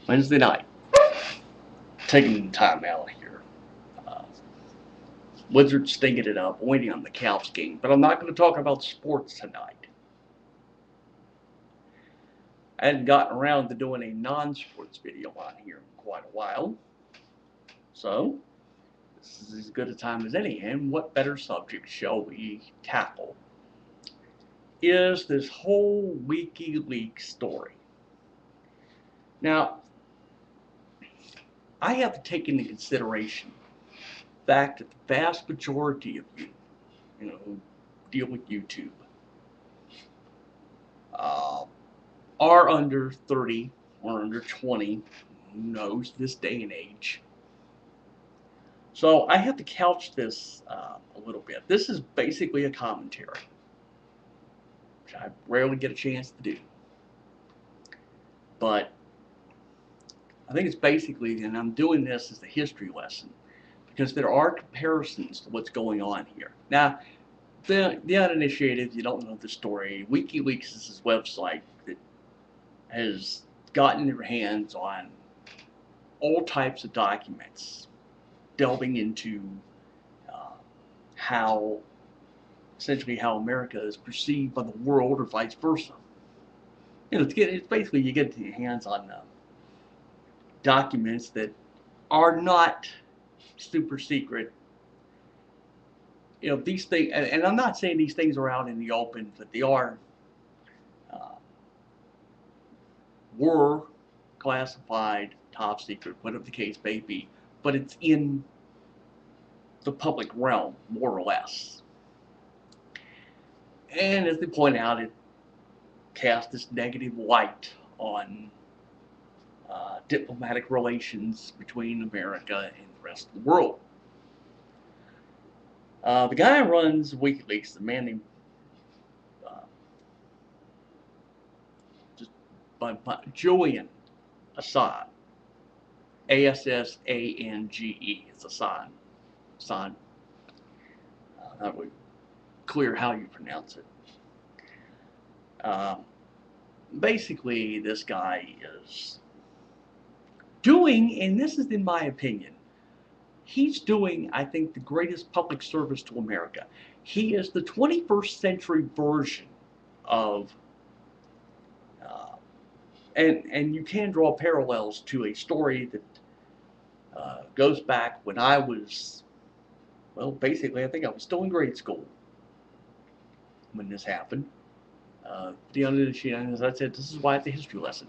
Wednesday night, taking time out here. Uh, Wizards stinking it up, waiting on the Cavs game. But I'm not going to talk about sports tonight. I hadn't gotten around to doing a non-sports video on here in quite a while. So, this is as good a time as any. And what better subject shall we tackle? Is this whole WikiLeaks story. Now, I have to take into consideration the fact that the vast majority of you, who deal with YouTube, uh, are under 30 or under 20. Who knows this day and age? So I have to couch this a little bit. This is basically a commentary, which I rarely get a chance to do. But I think it's basically, and I'm doing this as a history lesson, because there are comparisons to what's going on here. Now, the uninitiated, you don't know the story. WikiLeaks is this website that has gotten their hands on all types of documents, delving into how, essentially, how America is perceived by the world, or vice versa. It's basically you get your hands on documents that are not super secret. These things, and I'm not saying these things are out in the open, but they uh, were classified, top secret, whatever the case may be, but it's in the public realm, more or less. And as they point out, it casts this negative light on diplomatic relations between America and the rest of the world. The guy who runs WikiLeaks, the man named uh, just Julian Assange, Assange. It's Assange. Assange. That would clear how you pronounce it. Um, Basically, this guy is doing, and this is in my opinion, he's doing, I think, the greatest public service to America. He is the 21st century version of, uh, and you can draw parallels to a story that goes back when I was, well, basically, I think I was still in grade school when this happened. The uninitiated, as I said, this is why it's a history lesson.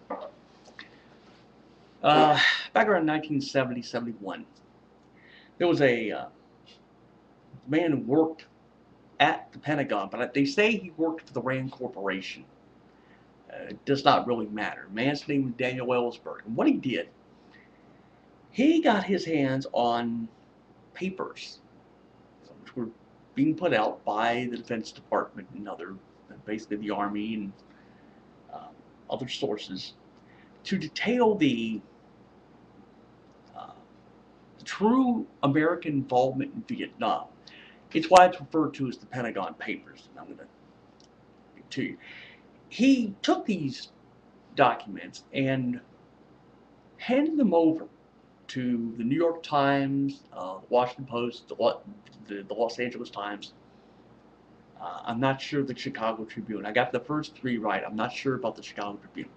Back around 1970, 71, there was a man who worked at the Pentagon, but they say he worked for the Rand Corporation. It does not really matter. The man's name was Daniel Ellsberg. And what he did, he got his hands on papers which were being put out by the Defense Department and basically the Army and uh, other sources, to detail uh, the true American involvement in Vietnam. It's why it's referred to as the Pentagon Papers. And I'm going to get to you. He took these documents and handed them over to the New York Times, the Washington Post, the Los Angeles Times. I'm not sure the Chicago Tribune. I got the first three right. I'm not sure about the Chicago Tribune.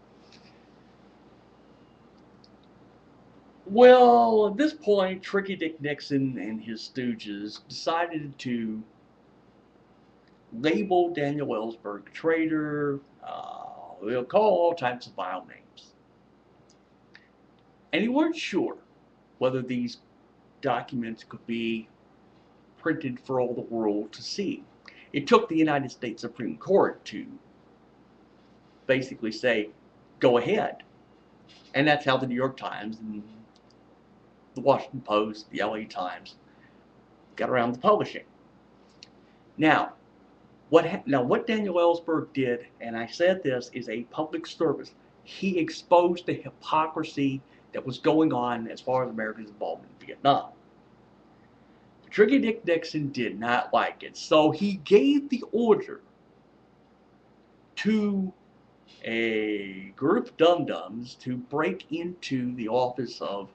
Well, at this point, Tricky Dick Nixon and his stooges decided to label Daniel Ellsberg a traitor. They'll call all types of vile names. And he weren't sure whether these documents could be printed for all the world to see. It took the United States Supreme Court to basically say, go ahead. And that's how the New York Times and the Washington Post, the LA Times got around to publishing. Now, what Daniel Ellsberg did, and I said this, is a public service. He exposed the hypocrisy that was going on as far as America's involvement in Vietnam. Tricky Dick Nixon did not like it, so he gave the order to a group of dum-dums to break into the office of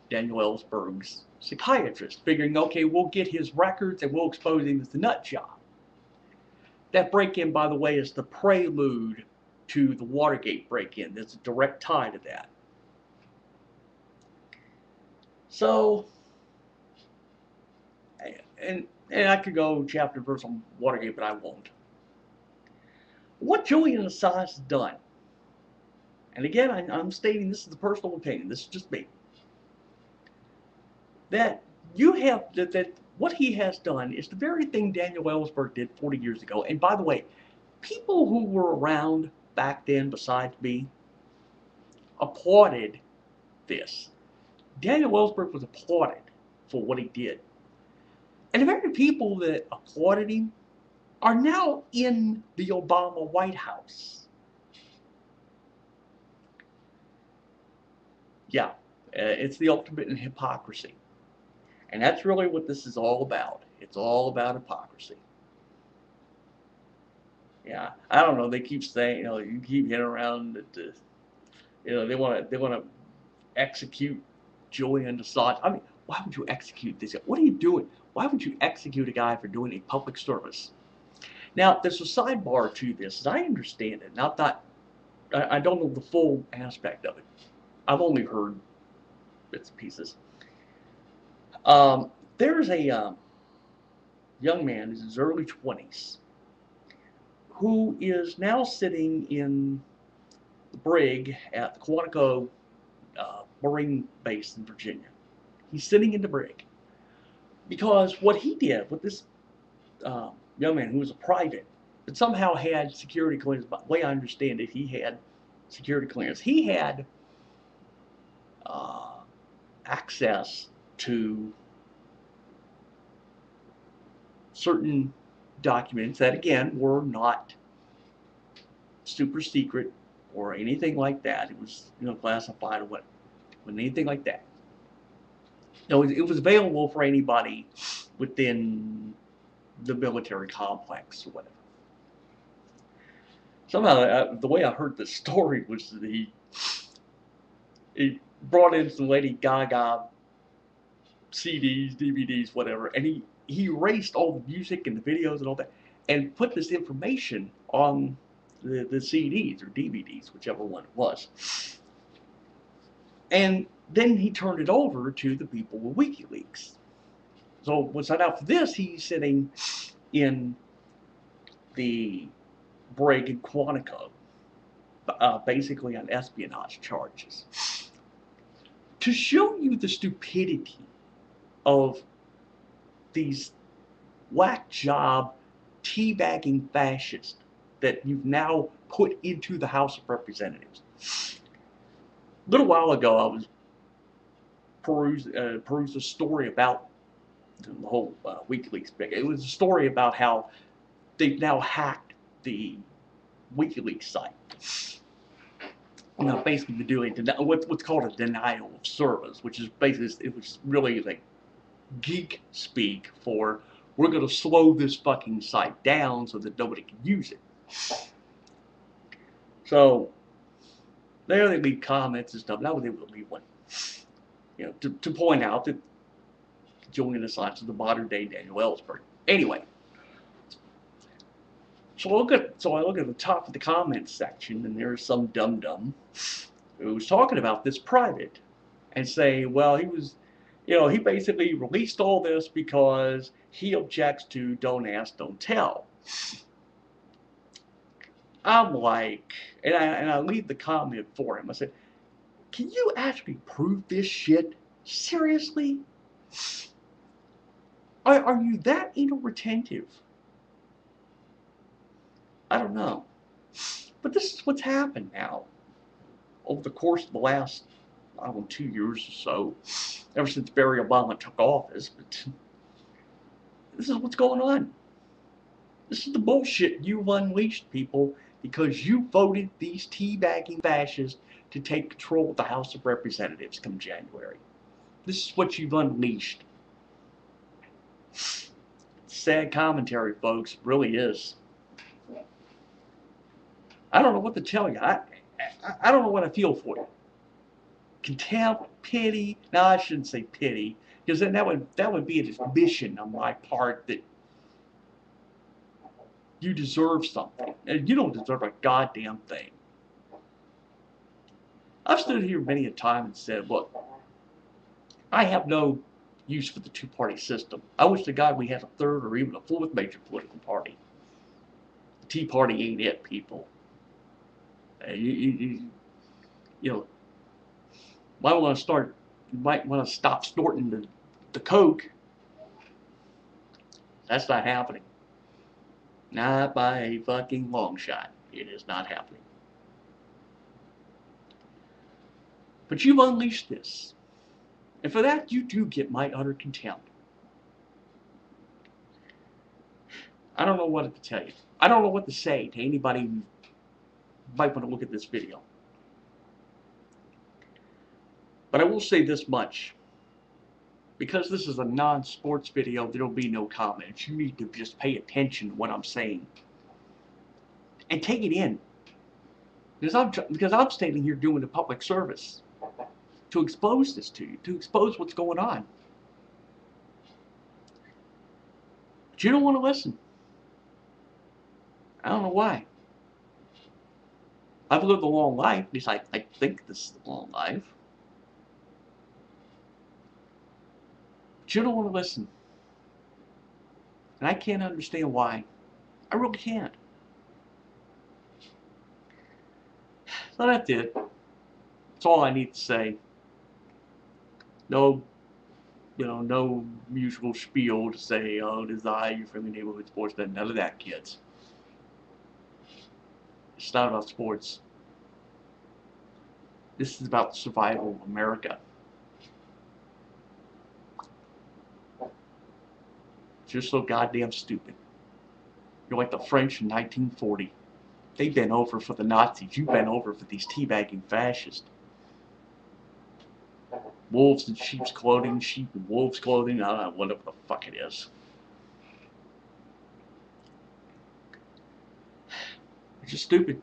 Daniel Ellsberg's psychiatrist, figuring, okay, we'll get his records and we'll expose him as the nut job. That break-in, by the way, is the prelude to the Watergate break-in. There's a direct tie to that. So, and I could go chapter and verse on Watergate, but I won't. What Julian Assange has done, and again, I'm stating this is a personal opinion, this is just me, that you have, that what he has done is the very thing Daniel Ellsberg did 40 years ago. And by the way, people who were around back then besides me applauded this. Daniel Ellsberg was applauded for what he did. And the very people that applauded him are now in the Obama White House. Yeah, it's the ultimate in hypocrisy. And that's really what this is all about. It's all about hypocrisy. Yeah, I don't know. They keep saying, you keep hitting around that, they want to execute Julian Assange. I mean, why would you execute this guy? What are you doing? Why would you execute a guy for doing a public service? Now, there's a sidebar to this, as I understand it. I don't know the full aspect of it. I've only heard bits and pieces. There's a young man in his early 20s who is now sitting in the brig at the Quantico Marine Base in Virginia. He's sitting in the brig because what he did with this young man who was a private, but somehow had security clearance. By the way I understand it, he had security clearance. He had access to certain documents that, again, were not super secret or anything like that. It was, classified or what, anything like that. No, it was available for anybody within the military complex or whatever. Somehow, the way I heard this story was that he brought in some Lady Gaga CDs, DVDs, whatever, and he erased all the music and the videos and all that, and put this information on the CDs or DVDs, whichever one it was. And then he turned it over to the people with WikiLeaks. So what's not out for this, he's sitting in the brig in Quantico, basically on espionage charges. To show you the stupidity of these whack job teabagging fascists that you've now put into the House of Representatives. A little while ago, I was perused a story about the whole WikiLeaks thing. It was a story about how they've now hacked the WikiLeaks site. Basically doing what's called a denial of service, which is basically, it was really like geek speak for, we're going to slow this fucking site down so that nobody can use it. So there they leave comments and stuff. Now they would leave one, to point out that Julian Assange is the modern day Daniel Ellsberg. Anyway, so I look at the top of the comments section, and there's some dum-dum who's talking about this private and say, well, he was, he basically released all this because he objects to don't ask, don't tell. I'm like, and I leave the comment for him. I said, can you actually prove this shit? Seriously? Are you that retentive? I don't know. But this is what's happened now over the course of the last, 2 years or so, ever since Barack Obama took office. But this is what's going on. This is the bullshit you've unleashed, people, because you voted these teabagging fascists to take control of the House of Representatives come January. This is what you've unleashed. Sad commentary, folks. It really is. I don't know what to tell you. I don't know what I feel for you. Contempt, pity. No, I shouldn't say pity, because then that would be an admission on my part that you deserve something, and you don't deserve a goddamn thing. I've stood here many a time and said, look, I have no use for the two-party system. I wish to God we had a third or even a fourth major political party. The Tea Party ain't it, people. You know, you might want to stop snorting the coke. That's not happening. Not by a fucking long shot. It is not happening. But you've unleashed this. And for that, you do get my utter contempt. I don't know what to tell you. I don't know what to say to anybody who might want to look at this video. But I will say this much. Because this is a non-sports video, there will be no comments. You need to just pay attention to what I'm saying. And take it in. Because I'm standing here doing a public service. To expose this to you. To expose what's going on. But you don't want to listen. I don't know why. I've lived a long life. At least I think this is a long life. But you don't want to listen. And I can't understand why. I really can't. So that's it. That's all I need to say. No, no usual spiel to say, oh, this is your friendly neighborhood sports. None of that, kids. It's not about sports. This is about the survival of America. It's just so goddamn stupid. You're like the French in 1940. They bent over for the Nazis. You bent over for these teabagging fascists. Wolves in sheep's clothing, sheep in wolves' clothing. I don't know, whatever the fuck it is. It's just stupid.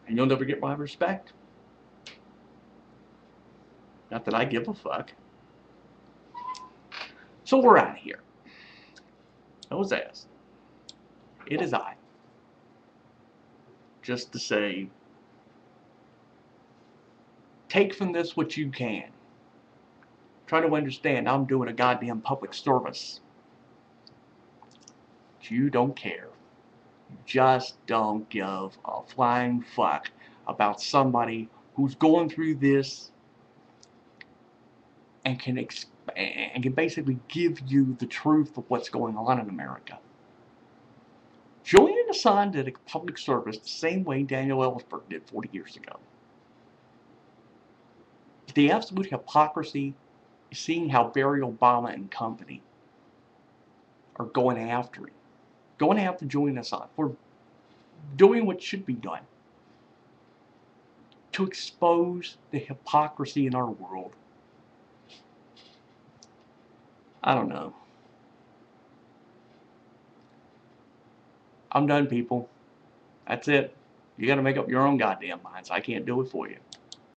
And you'll never get my respect. Not that I give a fuck. So we're out of here. Those ass. It is I. Just to say, take from this what you can. Try to understand I'm doing a goddamn public service. But you don't care. You just don't give a flying fuck about somebody who's going through this and can basically give you the truth of what's going on in America. Julian Assange did a public service the same way Daniel Ellsberg did 40 years ago. The absolute hypocrisy is seeing how Barry Obama and company are going after him. Going after Julian Assange for doing what should be done. To expose the hypocrisy in our world. I don't know. I'm done, people. That's it. You gotta make up your own goddamn minds. I can't do it for you.